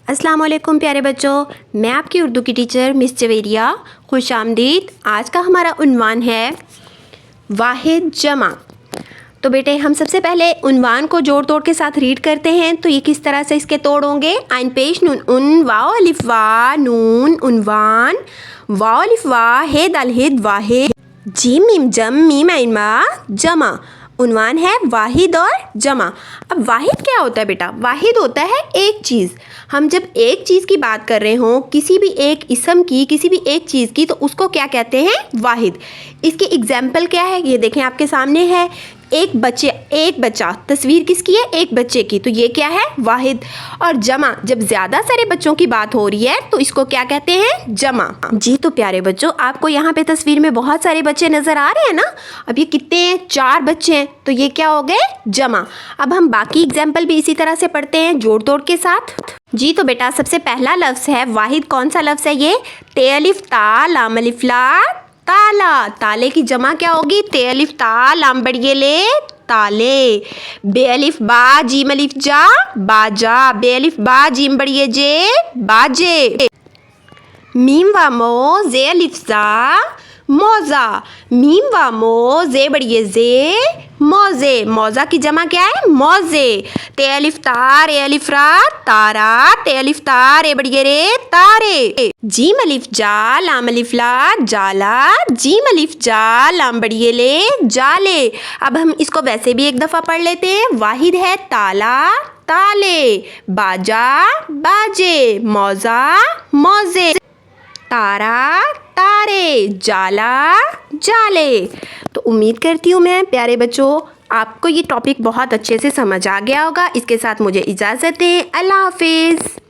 अस्सलाम वालेकुम प्यारे बच्चों, मैं आपकी उर्दू की टीचर मिस जवेरिया। खुश आमदीद। आज का हमारा उन्वान है वाहिद जमा। तो बेटे हम सबसे पहले उन्वान को जोड़ तोड़ के साथ रीड करते हैं। तो ये किस तरह से इसके तोड़ होंगे। आइन पेश नून उन वाओ अलिफ वा नून उन्वान वाओ अलिफ वा हे दाल हिद वाहिद जीम मीम जम मीम आइन मा जमा। उन्वान है वाहिद और जमा। अब वाहिद क्या होता है बेटा। वाहिद होता है एक चीज़। हम जब एक चीज़ की बात कर रहे हों, किसी भी एक इसम की, किसी भी एक चीज़ की, तो उसको क्या कहते हैं वाहिद। इसकी एग्जाम्पल क्या है ये देखें आपके सामने है। एक बच्चा, तस्वीर किसकी है, एक बच्चे की, तो ये क्या है वाहिद। और जमा, जब ज़्यादा सारे बच्चों की बात हो रही है तो इसको क्या कहते हैं जमा। जी तो प्यारे बच्चों, आपको यहाँ पे तस्वीर में बहुत सारे बच्चे नज़र आ रहे हैं ना। अब ये कितने हैं, 4 बच्चे हैं, तो ये क्या हो गए जमा। अब हम बाकी एग्जाम्पल भी इसी तरह से पढ़ते हैं जोड़ तोड़ के साथ। जी तो बेटा सबसे पहला लफ्ज़ है वाहिद। कौन सा लफ्ज़ है ये, ते अलिफ ता लाम अलिफ ला ताला। ताले की जमा क्या होगी, ते अलिफ ता लाम बड़िए ले ताले। बे अलिफ बा जीम अलिफ जा बाजा। बे अलिफ बा जीम बड़िए जे बाजे। मीम वा मो जे अलिफ जा मौजा। मीम वा मो जे बड़िए जे मौजे। मौजा की जमा क्या है मौजे। ते अलिफ ता रे अलिफ रा तारा। ते अलिफ ता रे बड़िए रे तारे। जीम अलिफ जा लाम अलिफ ला जाला। जीम अलिफ जा लाम बड़िए ले जाले। अब हम इसको वैसे भी एक दफ़ा पढ़ लेते हैं। वाहिद है ताला ताले, बाजा बाजे, मौजा मौजे, तारा तारे, जाला जाले। तो उम्मीद करती हूँ मैं प्यारे बच्चों आपको ये टॉपिक बहुत अच्छे से समझ आ गया होगा। इसके साथ मुझे इजाज़त दें। अल्लाह हाफिज़।